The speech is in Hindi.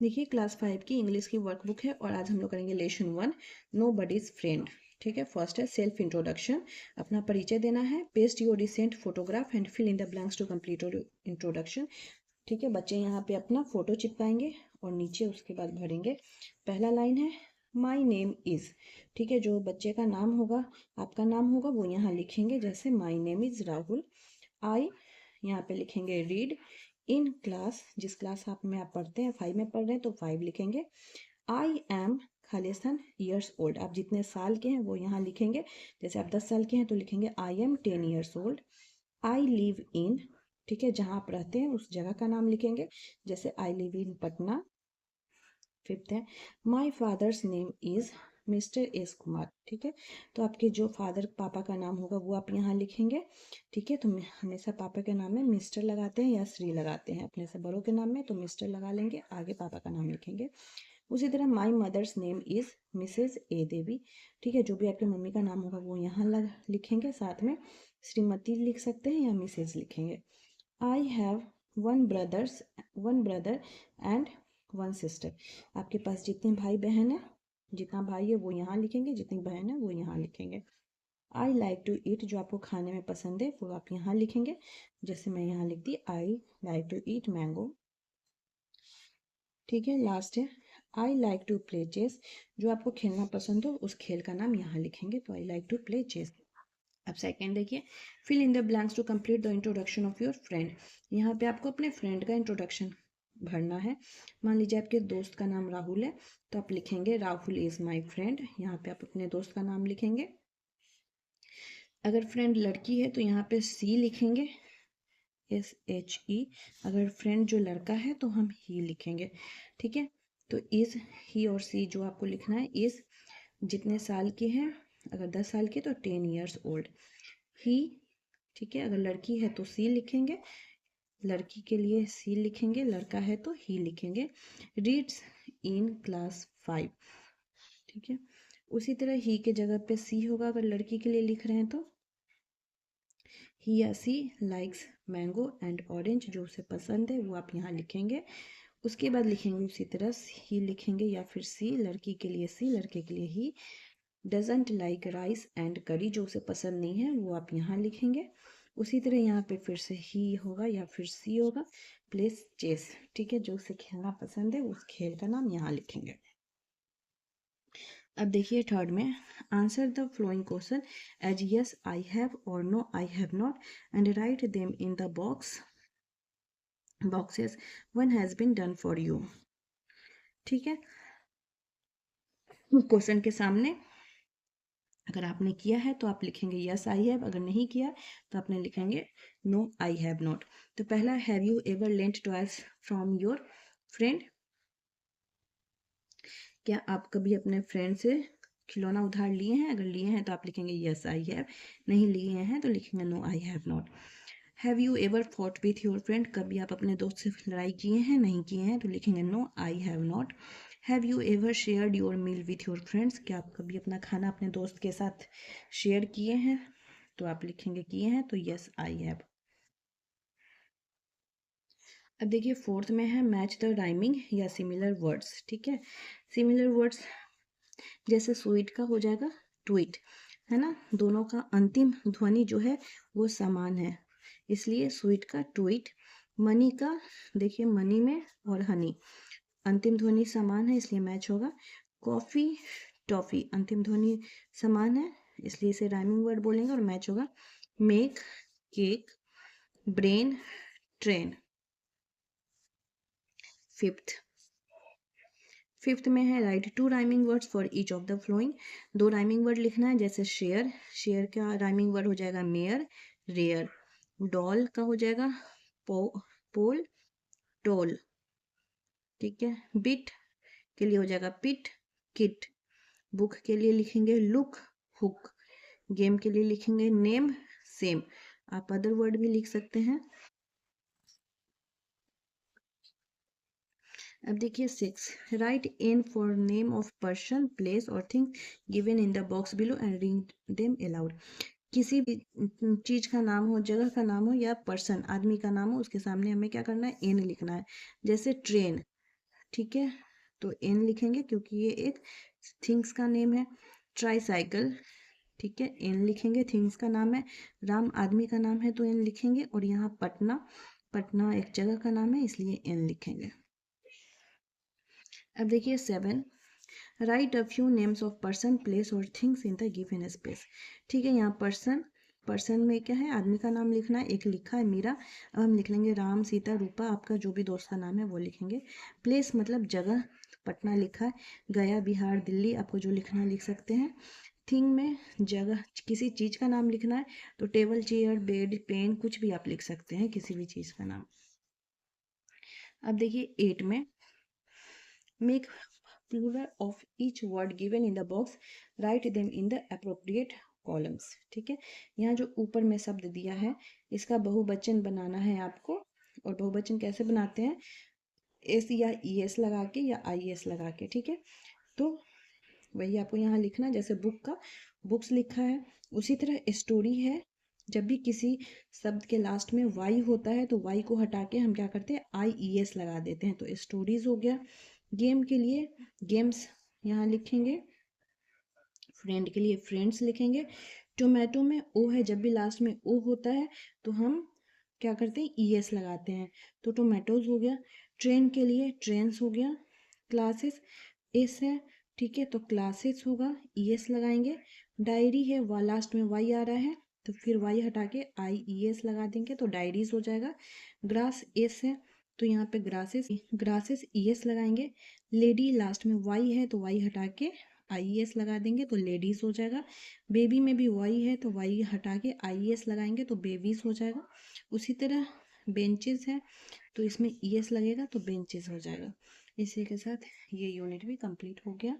देखिए क्लास 5 की इंग्लिश की वर्कबुक है और आज हम लोग करेंगे लेसन 1 नो बडीज फ्रेंड। ठीक है, फर्स्ट है सेल्फ इंट्रोडक्शन। अपना परिचय देना है। Paste your recent photograph and fill in the blanks to complete your introduction. ठीक है, बच्चे यहाँ पे अपना फोटो चिपकाएंगे और नीचे उसके बाद भरेंगे। पहला लाइन है माई नेम इज़। ठीक है, जो बच्चे का नाम होगा, आपका नाम होगा, वो यहाँ लिखेंगे। जैसे माई नेम इज़ राहुल। आई यहाँ पे लिखेंगे रीड। इन क्लास, जिस क्लास में आप पढ़ते हैं, 5 में पढ़ रहे हैं तो 5 लिखेंगे। I am Khalistan years old. आप जितने साल के हैं वो यहाँ लिखेंगे। जैसे आप 10 साल के हैं तो लिखेंगे I am 10 years old. I live इन, ठीक है, जहाँ आप रहते हैं उस जगह का नाम लिखेंगे। जैसे I live in Patna. Fifth है my father's name is mister S Kumar. ठीक है, तो आपके जो फादर पापा का नाम होगा वो आप यहाँ लिखेंगे। ठीक है, तो हमेशा पापा के नाम में मिस्टर लगाते हैं या श्री लगाते हैं। अपने से बड़ों के नाम में तो मिस्टर लगा लेंगे, आगे पापा का नाम लिखेंगे। उसी तरह my mother's name is Mrs A Devi. ठीक है, जो भी आपकी मम्मी का नाम होगा वो यहाँ लिखेंगे। साथ में श्रीमती लिख सकते हैं या मिसेज लिखेंगे। I have one brother and one sister. आपके पास जितने भाई बहन है, जितना भाई है वो यहाँ लिखेंगे, जितनी बहन है वो यहाँ लिखेंगे। आई लाइक टू ईट, जो आपको खाने में पसंद है वो आप यहाँ लिखेंगे। जैसे मैं यहाँ लिख दी I like to eat mango. ठीक है, लास्ट है I like to play chess. जो आपको खेलना पसंद हो उस खेल का नाम यहाँ लिखेंगे। तो I like to play chess. अब सेकेंड देखिए, fill in the blanks to complete the introduction of your friend. यहाँ पे आपको अपने फ्रेंड का इंट्रोडक्शन भरना है। मान लीजिए आपके दोस्त का नाम राहुल है तो आप लिखेंगे राहुल इज़ माई फ्रेंड। यहाँ पे आप अपने दोस्त का नाम लिखेंगे। अगर फ्रेंड लड़की है तो यहाँ पे सी लिखेंगे, SHE। अगर फ्रेंड जो लड़का है तो हम ही लिखेंगे। ठीक है, तो इज़, ही और सी जो आपको लिखना है। इज़ जितने साल के हैं, अगर 10 साल के तो 10 ईयर्स ओल्ड। ही, ठीक है, अगर लड़की है तो सी लिखेंगे, लड़की के लिए सी लिखेंगे, लड़का है तो ही लिखेंगे। Reads in class 5। ठीक है, उसी तरह ही के जगह पे सी होगा अगर लड़की के लिए लिख रहे हैं तो। ही या सी लाइक्स मैंगो एंड ऑरेंज, जो उसे पसंद है वो आप यहाँ लिखेंगे। उसके बाद लिखेंगे उसी तरह ही लिखेंगे या फिर सी, लड़की के लिए सी, लड़के के लिए ही। डजेंट लाइक राइस एंड करी, जो उसे पसंद नहीं है वो आप यहाँ लिखेंगे। उसी तरह यहाँ पे फिर से ही होगा या फिर सी होगा। प्लेस चेस, ठीक है, जो उसे खेलना पसंद है उस खेल का नाम यहाँ लिखेंगे। अब देखिए थर्ड में, answer the following question as yes I have और no I have not and write them in the boxes one has been done for you. ठीक है, क्वेश्चन के सामने अगर आपने किया है तो आप लिखेंगे यस आई हैव, अगर नहीं किया तो आपने लिखेंगे नो आई हैव नॉट। तो पहला, have you ever lent toys from your friend. क्या आप कभी अपने फ्रेंड से खिलौना उधार लिए हैं? अगर लिए हैं तो आप लिखेंगे यस आई हैव, नहीं लिए हैं तो लिखेंगे no I have not. Have you ever fought with your friend, कभी आप अपने दोस्त से लड़ाई किए हैं? नहीं किए हैं तो लिखेंगे no I have not. Have you ever shared your meal with your friends, क्या आप कभी अपना खाना अपने दोस्त के साथ शेयर किए हैं? तो आप लिखेंगे किए हैं तो यस आई हैव। अब देखिए फोर्थ में है मैच द राइमिंग या सिमिलर वर्ड्स। ठीक है, सिमिलर वर्ड्स जैसे स्वीट का हो जाएगा ट्वीट, है ना, दोनों का अंतिम ध्वनि जो है वो समान है, इसलिए स्वीट का ट्वीट। मनी का, देखिए मनी में और हनी अंतिम ध्वनि समान है इसलिए मैच होगा। कॉफी टॉफी अंतिम ध्वनि समान है इसलिए इसे राइमिंग वर्ड बोलेंगे और मैच होगा। Make cake, brain train. Fifth में है write two rhyming words for each of the following. दो राइमिंग वर्ड लिखना है, जैसे शेयर, शेयर का राइमिंग वर्ड हो जाएगा मेयर रेयर। डॉल का हो जाएगा पोल टोल। ठीक है, बिट के लिए हो जाएगा पिट किट। बुक के लिए लिखेंगे लुक हुक। गेम के लिए लिखेंगे नेम सेम। आप अदर वर्ड भी लिख सकते हैं। अब देखिए 6, write in for name of person place और things given in the box below and read them aloud. किसी भी चीज का नाम हो, जगह का नाम हो या पर्सन आदमी का नाम हो, उसके सामने हमें क्या करना है, एन लिखना है। जैसे ट्रेन, ठीक है, तो एन लिखेंगे क्योंकि ये एक थिंग्स का नेम है। ट्राईसाइकिल, ठीक है, एन लिखेंगे, थिंग्स का नाम है। राम आदमी का नाम है तो एन लिखेंगे। और यहाँ पटना, पटना एक जगह का नाम है इसलिए एन लिखेंगे। अब देखिए 7, write a few names of person place और things in the given space. ठीक है, यहाँ पर्सन, पर्सन में क्या है, आदमी का नाम लिखना है, एक लिखा है मीरा। अब हम लिख लेंगे राम, सीता, रूपा, आपका जो भी दोस्त का नाम है वो लिखेंगे। प्लेस मतलब जगह, पटना लिखा है। गया, बिहार, दिल्ली, आपको जो लिखना है लिख सकते हैं। थिंग में जगह, किसी चीज़ का नाम लिखना है तो टेबल, चेयर, बेड, पेन, कुछ भी आप लिख सकते हैं, किसी भी चीज़ का नाम। अब देखिए 8 में, make plural of each word given in the box, write them in the appropriate columns। ठीक है, यहाँ जो ऊपर में शब्द दिया है इसका बहुवचन बनाना है आपको। और बहुवचन कैसे बनाते हैं, एस या ई एस लगा के या आई एस लगा के। ठीक है, तो वही आपको यहाँ लिखना है, जैसे बुक का बुक्स लिखा है उसी तरह स्टोरी है। जब भी किसी शब्द के लास्ट में वाई होता है तो वाई को हटा के हम क्या करते हैं, आई ई एस लगा देते हैं। तो स्टोरीज हो गया। गेम के लिए गेम्स यहाँ लिखेंगे। फ्रेंड के लिए फ्रेंड्स लिखेंगे। टोमेटो में ओ है, जब भी लास्ट में ओ होता है तो हम क्या करते हैं, ई एस लगाते हैं, तो टोमेटोज हो गया। ट्रेन के लिए ट्रेन्स हो गया। क्लासेस एस है, ठीक है, तो क्लासेस होगा, ई एस लगाएंगे। डायरी है, वह लास्ट में वाई आ रहा है तो फिर वाई हटा के आई ई एस लगा देंगे तो डायरीज हो जाएगा। ग्रास एस है तो यहाँ पे ग्रासेस, ग्रासेस ई एस लगाएंगे। लेडी लास्ट में वाई है तो वाई हटा के आई एस लगा देंगे तो लेडीज हो जाएगा। बेबी में भी वाई है तो वाई हटा के आई एस लगाएंगे तो बेबीज हो जाएगा। उसी तरह बेंचेस है तो इसमें ई एस लगेगा तो बेंचेस हो जाएगा। इसी के साथ ये यूनिट भी कंप्लीट हो गया।